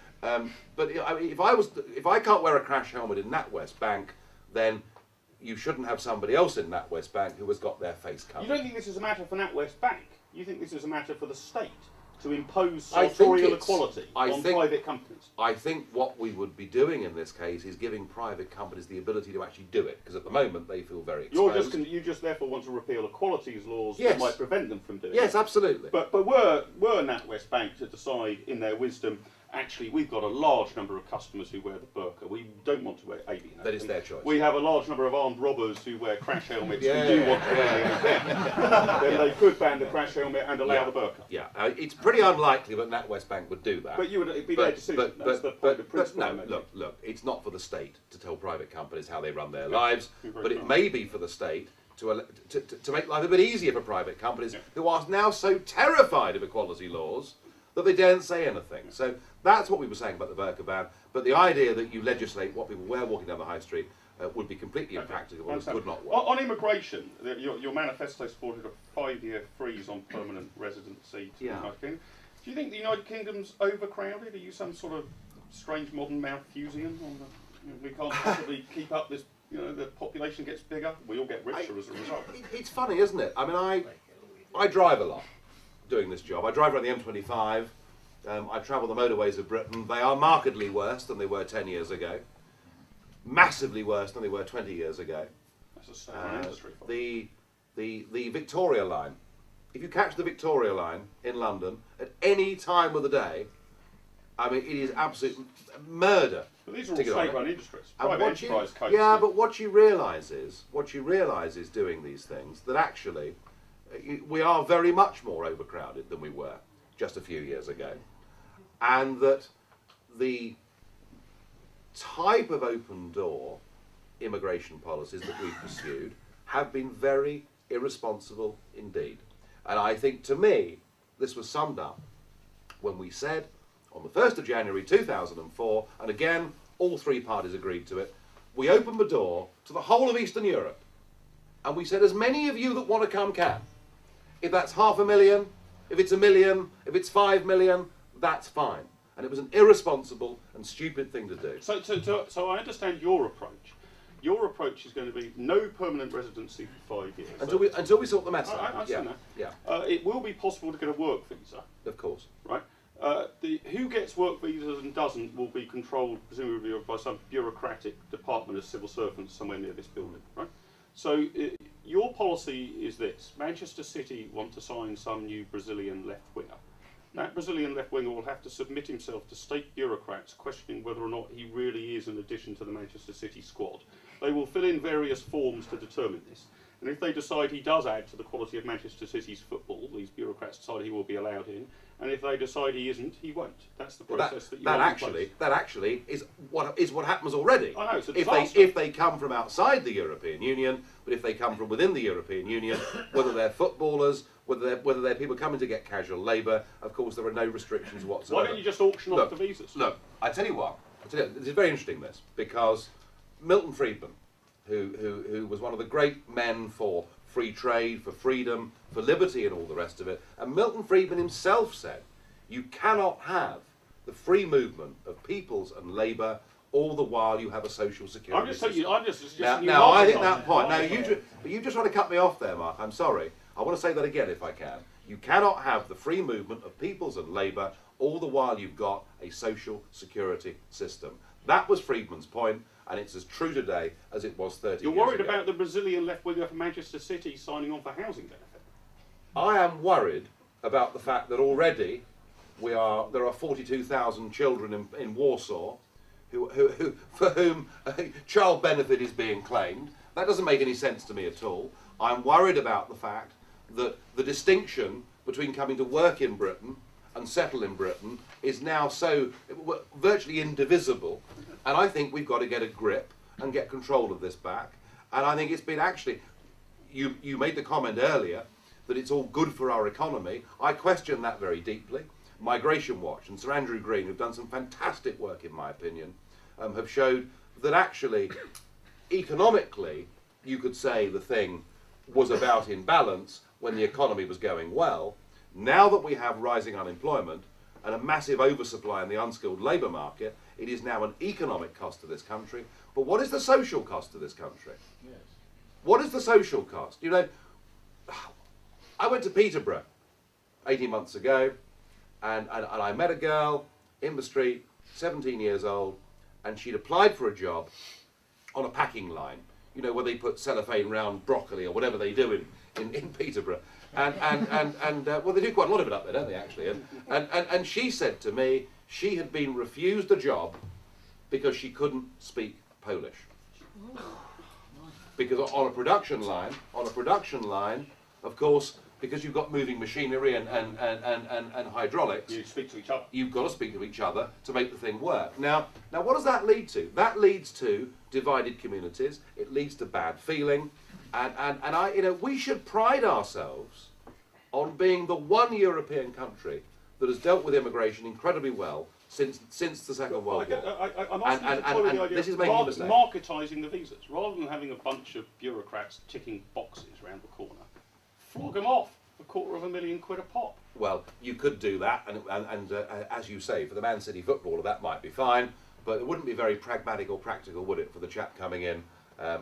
if I can't wear a crash helmet in NatWest Bank, then you shouldn't have somebody else in NatWest Bank who has got their face covered. You don't think this is a matter for NatWest Bank? You think this is a matter for the state to impose sartorial equality on private companies? I think what we would be doing in this case is giving private companies the ability to actually do it, because at the moment they feel very exposed. You just therefore want to repeal equalities laws Yes. that might prevent them from doing it? Yes, absolutely. But were NatWest Bank to decide in their wisdom, actually we've got a large number of customers who wear the burqa, we don't want to wear alien. That is their choice. We have a large number of armed robbers who wear crash helmets, Yeah, we do want to wear them. Then they could ban the crash helmet and allow the burqa. Yeah, it's pretty unlikely that NatWest Bank would do that. But it'd be their decision. That's the point of principle. No, look, it's not for the state to tell private companies how they run their lives, but it may be for the state to make life a bit easier for private companies who are now so terrified of equality laws that they daren't say anything. So that's what we were saying about the burqa ban. But the idea that you legislate what people wear walking down the high street would be completely impractical and would not work. On immigration, your manifesto supported a 5-year freeze on permanent residency to the United Kingdom. Do you think the United Kingdom's overcrowded? Are you some sort of strange modern Malthusian? We can't possibly keep up this, the population gets bigger, we all get richer as a result. It's funny, isn't it? I mean, I drive a lot doing this job. I drive around the M25. I travel the motorways of Britain. They are markedly worse than they were 10 years ago. Massively worse than they were 20 years ago. That's a state industry. The Victoria line. If you catch the Victoria line in London at any time of the day, I mean, it is absolute murder. But these are all state-run industries. Private enterprise codes. Yeah, but what you realise is doing these things that actually we are very much more overcrowded than we were just a few years ago, and that the type of open door immigration policies that we've pursued have been very irresponsible indeed. And I think, to me, this was summed up when we said on the 1st of January 2004, and again all three parties agreed to it, we opened the door to the whole of Eastern Europe, and we said as many of you that want to come can. If that's 500,000, if it's 1 million, if it's 5 million, that's fine. And it was an irresponsible and stupid thing to do. So I understand your approach. Your approach is going to be no permanent residency for 5 years. Until we sort the mess out. I understand that. Yeah. It will be possible to get a work visa. Of course. Right. Who gets work visas and doesn't will be controlled presumably by some bureaucratic department of civil servants somewhere near this building, right? So your policy is this: Manchester City want to sign some new Brazilian left winger. That Brazilian left winger will have to submit himself to state bureaucrats questioning whether or not he really is an addition to the Manchester City squad. They will fill in various forms to determine this. And if they decide he does add to the quality of Manchester City's football, these bureaucrats decide he will be allowed in. And if they decide he isn't, he won't. That's the process that you want in place. That actually is what happens already. I know, it's a if disaster. if they come from outside the European Union, but if they come from within the European Union, whether they're footballers, whether they're people coming to get casual labour, of course there are no restrictions whatsoever. Why don't you just auction off the visas? Look, I tell you what. This is very interesting. This because Milton Friedman, who was one of the great men for free trade, for freedom, for liberty and all the rest of it. And Milton Friedman himself said, you cannot have the free movement of peoples and labour all the while you have a social security system. I'm just suggesting Now I think that point, but you just want to cut me off there, Mark, I'm sorry. I want to say that again if I can. You cannot have the free movement of peoples and labour all the while you've got a social security system. That was Friedman's point. And it's as true today as it was 30 years ago. You're worried about the Brazilian left winger for Manchester City signing on for housing benefit? I am worried about the fact that already there are 42,000 children in Warsaw for whom child benefit is being claimed. That doesn't make any sense to me at all. I'm worried about the fact that the distinction between coming to work in Britain and settle in Britain is now so virtually indivisible. And I think we've got to get a grip and get control of this back. And I think it's been actually, you made the comment earlier that it's all good for our economy. I question that very deeply. Migration Watch and Sir Andrew Green, who've done some fantastic work in my opinion, have showed that actually, economically, you could say the thing was about in balance when the economy was going well. Now that we have rising unemployment and a massive oversupply in the unskilled labour market, it is now an economic cost to this country. But what is the social cost to this country? Yes. What is the social cost? You know, I went to Peterborough 18 months ago, and I met a girl in the street, 17 years old, and she'd applied for a job on a packing line, you know, where they put cellophane round broccoli or whatever they do in Peterborough. Well, they do quite a lot of it up there, don't they, actually? And she said to me she had been refused a job because she couldn't speak Polish. Because on a production line, of course, because you've got moving machinery and hydraulics, you speak to each other. You've got to speak to each other to make the thing work. Now, what does that lead to? That leads to divided communities. It leads to bad feeling, and we should pride ourselves on being the one European country that has dealt with immigration incredibly well since the Second World War. I'm asking you to follow the idea this is of making a mistake. marketising the visas, rather than having a bunch of bureaucrats ticking boxes around the corner. Flog them off for £250,000 a pop. Well, you could do that, and as you say, for the Man City footballer that might be fine, but it wouldn't be very pragmatic or practical, would it, for the chap coming in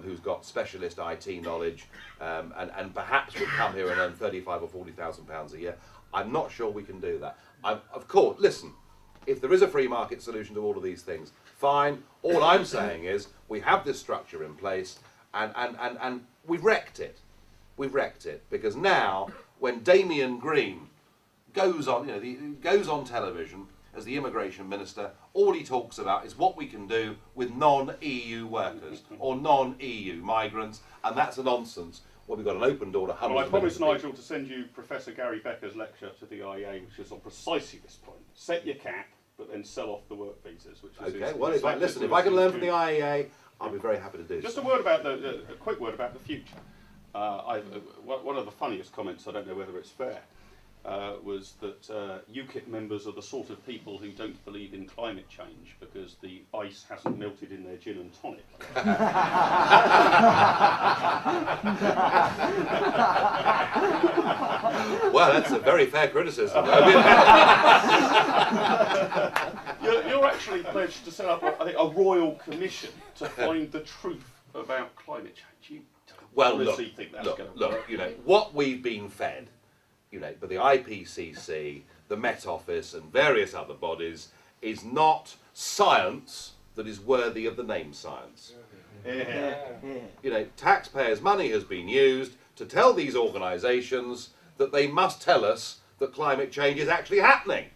who's got specialist IT knowledge and perhaps would come here and earn £35,000 or £40,000 a year. I'm not sure we can do that. Of course, listen, if there is a free market solution to all of these things, fine. All I'm saying is we have this structure in place and we've wrecked it. We've wrecked it because now when Damien Green goes on, goes on television as the immigration minister, all he talks about is what we can do with non-EU workers or non-EU migrants, and that's a nonsense. Well, we've got an open door to hundreds. Well, I of promised million Nigel to send you Professor Gary Becker's lecture to the IEA, which is on precisely this point. Set your cap, but then sell off the work visas. Which is okay. Well, if I can learn from the IEA, I'll be very happy to do so. Just a word about a quick word about the future. One of the funniest comments, I don't know whether it's fair, was that UKIP members are the sort of people who don't believe in climate change because the ice hasn't melted in their gin and tonic. Well, that's a very fair criticism. You're actually pledged to set up, I think, a royal commission to find the truth about climate change. You don't honestly think that's going to work? Look, what we've been fed, but the IPCC, the Met Office and various other bodies is not science that is worthy of the name science. You know, taxpayers' money has been used to tell these organisations that they must tell us that climate change is actually happening,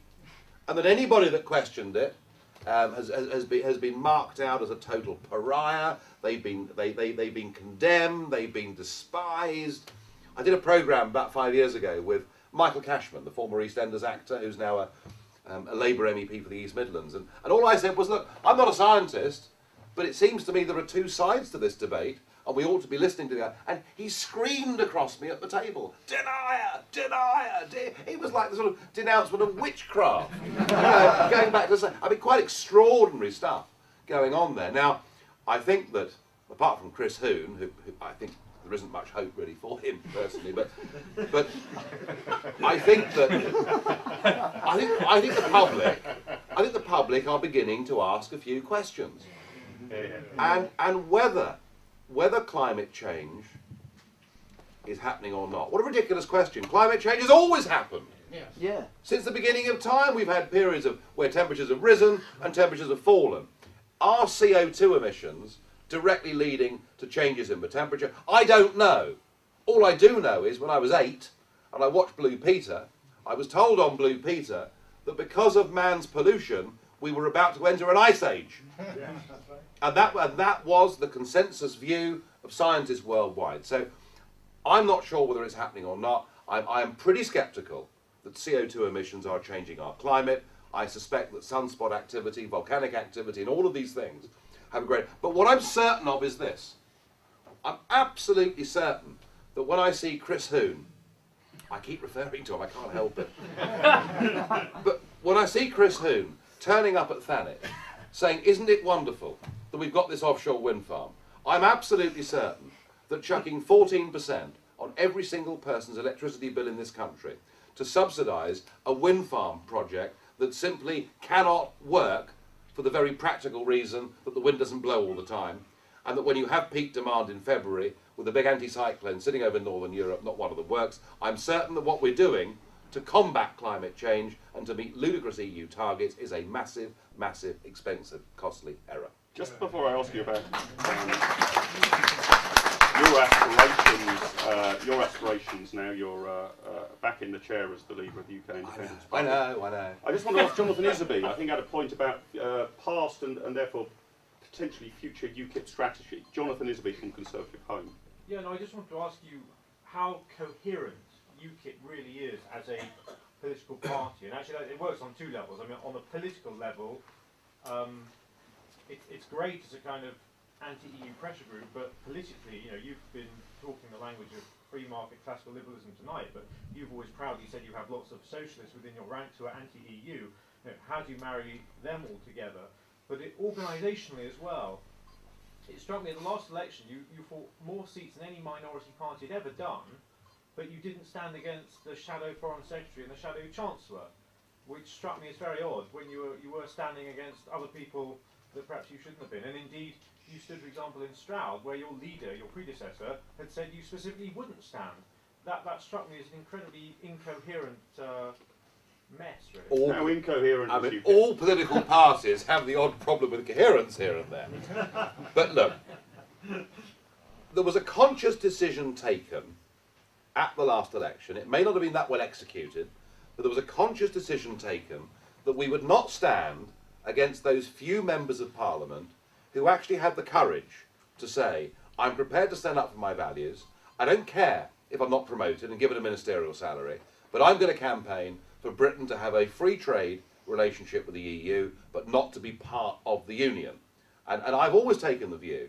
and that anybody that questioned it has been marked out as a total pariah. They've been condemned. They've been despised. I did a programme about 5 years ago with Michael Cashman, the former EastEnders actor, who's now a Labour MEP for the East Midlands, and all I said was, look, I'm not a scientist, but it seems to me there are two sides to this debate, and we ought to be listening to that. And he screamed across me at the table, denier, denier. It was like the sort of denouncement of witchcraft. Going back to, I mean, quite extraordinary stuff going on there. Now, I think that, apart from Chris Hoon, who I think there isn't much hope really for him personally, but I think that I think the public are beginning to ask a few questions, and whether climate change is happening or not. What a ridiculous question! Climate change has always happened. Yeah. Since the beginning of time, we've had periods of where temperatures have risen and temperatures have fallen. Are CO2 emissions directly leading to changes in the temperature? I don't know. All I do know is when I was 8 and I watched Blue Peter, I was told on Blue Peter that because of man's pollution, we were about to enter an ice age. And that was the consensus view of scientists worldwide. So I'm not sure whether it's happening or not. I am pretty sceptical that CO2 emissions are changing our climate. I suspect that sunspot activity, volcanic activity, and all of these things have a great... But what I'm certain of is this. I'm absolutely certain that when I see Chris Hoon, I keep referring to him, I can't help it. But when I see Chris Hoon turning up at Thanet saying, isn't it wonderful that we've got this offshore wind farm, I'm absolutely certain that chucking 14% on every single person's electricity bill in this country to subsidise a wind farm project that simply cannot work for the very practical reason that the wind doesn't blow all the time, and that when you have peak demand in February with a big anticyclone sitting over northern Europe, not one of them works. I'm certain that what we're doing to combat climate change and to meet ludicrous EU targets is a massive, massive, expensive, costly error. Just before I ask you about your aspirations now, you're back in the chair as the leader of the UK Independence Party. I know. I just want to ask Jonathan Isserby, I think had a point about past and therefore potentially future UKIP strategy. Jonathan Isserby from Conservative Home. Yeah, no, I just want to ask you how coherent UKIP really is as a political party. And actually it works on two levels. I mean, on the political level, it's great as a kind of anti-EU pressure group, but politically, you know, you've been talking the language of free market classical liberalism tonight, but you've always proudly said you have lots of socialists within your ranks who are anti-EU. You know, how do you marry them all together? But organisationally as well, it struck me in the last election, you fought more seats than any minority party had ever done, but you didn't stand against the shadow foreign secretary and the shadow chancellor, which struck me as very odd when you were standing against other people that perhaps you shouldn't have been. And indeed, you stood, for example, in Stroud, where your leader, your predecessor, had said you specifically wouldn't stand. That struck me as an incredibly incoherent mess, really. How incoherent I is mean, UKIP? all political parties have the odd problem with coherence here and there. But look, there was a conscious decision taken at the last election. It may not have been that well executed, but there was a conscious decision taken that we would not stand against those few members of Parliament who actually had the courage to say, I'm prepared to stand up for my values, I don't care if I'm not promoted and given a ministerial salary, but I'm going to campaign for Britain to have a free trade relationship with the EU, but not to be part of the Union. And I've always taken the view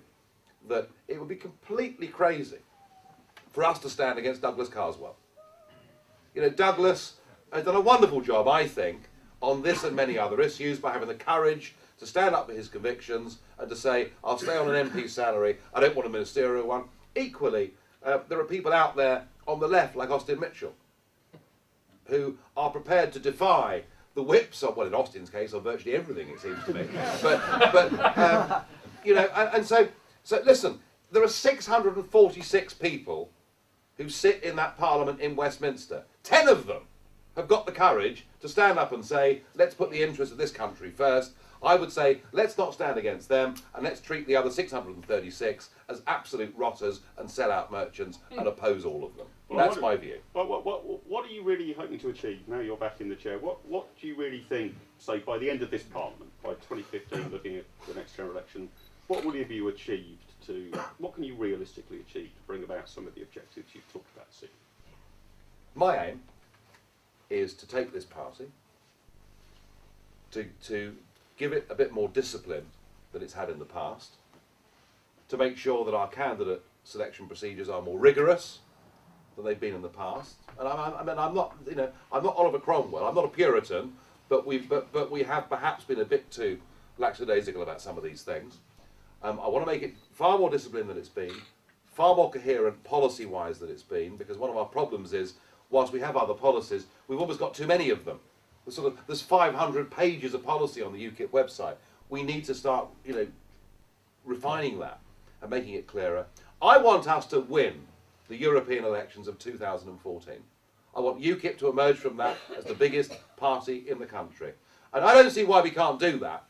that it would be completely crazy for us to stand against Douglas Carswell. You know, Douglas has done a wonderful job, I think, on this and many other issues by having the courage to stand up for his convictions and to say, I'll stay on an MP salary, I don't want a ministerial one. Equally, there are people out there on the left, like Austin Mitchell, who are prepared to defy the whips of, well, in Austin's case, of virtually everything, it seems to me. But you know, and so listen, there are 646 people who sit in that Parliament in Westminster. 10 of them have got the courage to stand up and say, let's put the interests of this country first. I would say, let's not stand against them, and let's treat the other 636 as absolute rotters and sell-out merchants and oppose all of them. Well, That's my view. What are you really hoping to achieve now you're back in the chair? What do you really think, say, by the end of this Parliament, by 2015, looking at the next general election, what will have you achieved what can you realistically achieve to bring about some of the objectives you've talked about this evening? My aim is to take this party, to give it a bit more discipline than it's had in the past, to make sure that our candidate selection procedures are more rigorous than they've been in the past. And I'm not Oliver Cromwell. I'm not a Puritan, but we have perhaps been a bit too lackadaisical about some of these things. I want to make it far more disciplined than it's been, far more coherent policy-wise than it's been, because one of our problems is, whilst we have other policies, we've almost got too many of them. There's 500 pages of policy on the UKIP website. We need to start, refining that and making it clearer. I want us to win the European elections of 2014. I want UKIP to emerge from that as the biggest party in the country. And I don't see why we can't do that,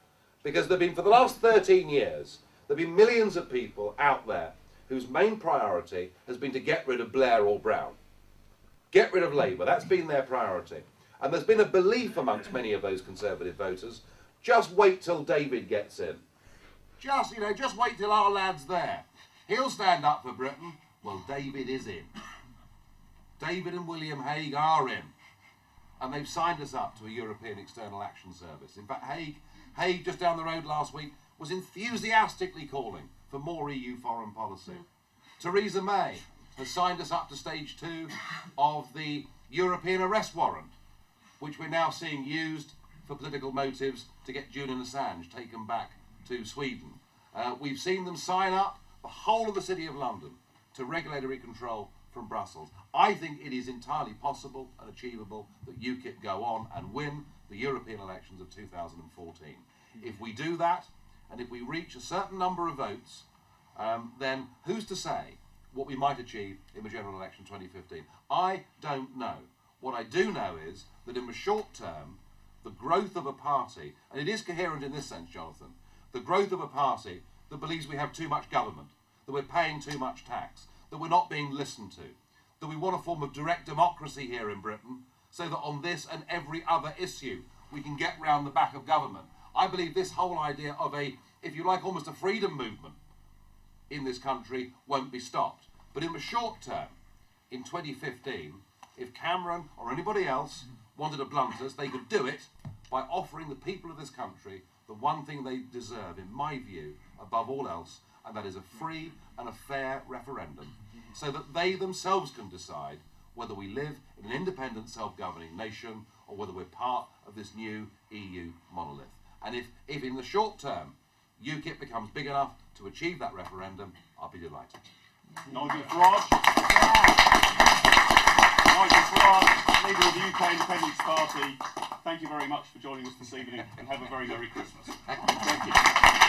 because there have been, for the last 13 years, there have been millions of people out there whose main priority has been to get rid of Blair or Brown. Get rid of Labour, that's been their priority. And there's been a belief amongst many of those Conservative voters, just wait till David gets in. Just wait till our lad's there. He'll stand up for Britain. Well, David is in. David and William Hague are in. And they've signed us up to a European External Action Service. In fact, Hague just down the road last week, was enthusiastically calling for more EU foreign policy. Theresa May has signed us up to stage 2 of the European arrest warrant, which we're now seeing used for political motives to get Julian Assange taken back to Sweden. We've seen them sign up the whole of the City of London to regulatory control from Brussels. I think it is entirely possible and achievable that UKIP go on and win the European elections of 2014. If we do that, and if we reach a certain number of votes, then who's to say what we might achieve in the general election 2015? I don't know. What I do know is that in the short term, the growth of a party, and it is coherent in this sense, Jonathan, the growth of a party that believes we have too much government, that we're paying too much tax, that we're not being listened to, that we want a form of direct democracy here in Britain, so that on this and every other issue we can get round the back of government. I believe this whole idea of a, if you like, almost a freedom movement in this country won't be stopped. But in the short term, in 2015, if Cameron or anybody else wanted to blunt us, they could do it by offering the people of this country the one thing they deserve, in my view, above all else, and that is a free and a fair referendum, so that they themselves can decide whether we live in an independent, self-governing nation or whether we're part of this new EU monolith. And if in the short term UKIP becomes big enough to achieve that referendum, I'll be delighted. Nigel Farage. Nigel Farage, leader of the UK Independence Party, thank you very much for joining us this evening, and have a very Merry Christmas. Thank you.